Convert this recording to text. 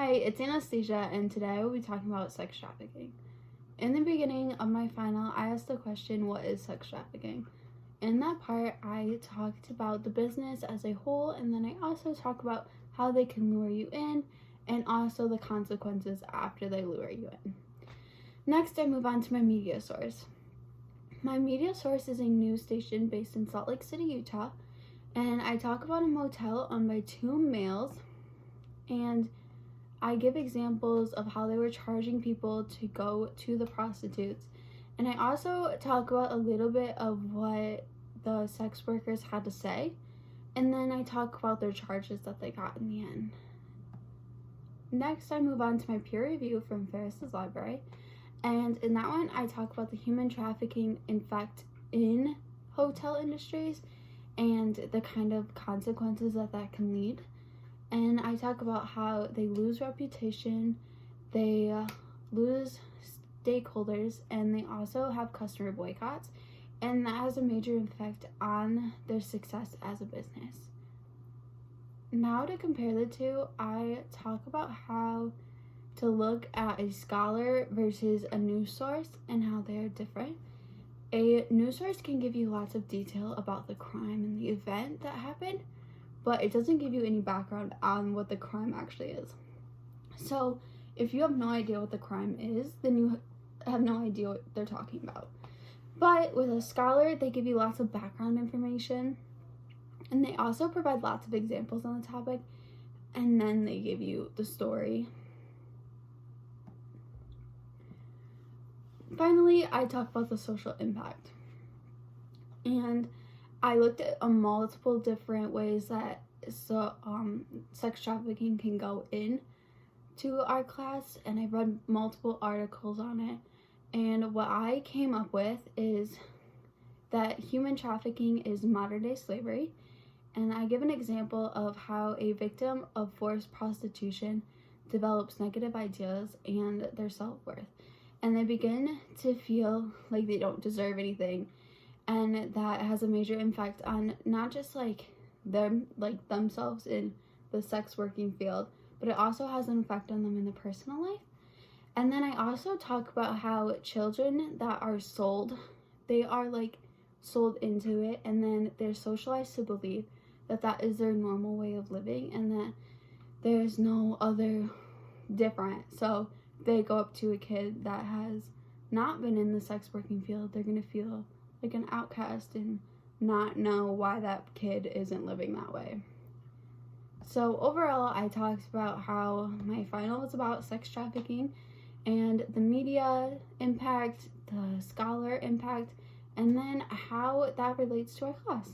Hi, it's Anastasia, and today I will be talking about sex trafficking. In the beginning of my final, I asked the question, what is sex trafficking? In that part, I talked about the business as a whole, and then I also talk about how they can lure you in, and also the consequences after they lure you in. Next, I move on to my media source. My media source is a news station based in Salt Lake City, Utah, and I talk about a motel owned by two males, and I give examples of how they were charging people to go to the prostitutes. And I also talk about a little bit of what the sex workers had to say. And then I talk about their charges that they got in the end. Next, I move on to my peer review from Ferris's Library. And in that one, I talk about the human trafficking effect in hotel industries and the kind of consequences that can lead. And I talk about how they lose reputation, they lose stakeholders, and they also have customer boycotts, and that has a major effect on their success as a business. Now to compare the two, I talk about how to look at a scholar versus a news source and how they are different. A news source can give you lots of detail about the crime and the event that happened, but it doesn't give you any background on what the crime actually is. So if you have no idea what the crime is, then you have no idea what they're talking about. But with a scholar, they give you lots of background information, and they also provide lots of examples on the topic, and then they give you the story. Finally, I talk about the social impact. And I looked at multiple different ways that sex trafficking can go in to our class, and I read multiple articles on it. And what I came up with is that human trafficking is modern-day slavery, and I give an example of how a victim of forced prostitution develops negative ideas and their self-worth, and they begin to feel like they don't deserve anything. And that has a major impact on not just themselves in the sex working field, but it also has an effect on them in their personal life. And then I also talk about how children that are sold, they are sold into it, and then they're socialized to believe that that is their normal way of living and that there's no other different. So they go up to a kid that has not been in the sex working field, they're gonna feel like an outcast and not know why that kid isn't living that way. So overall, I talked about how my final was about sex trafficking and the media impact, the scholar impact, and then how that relates to our class.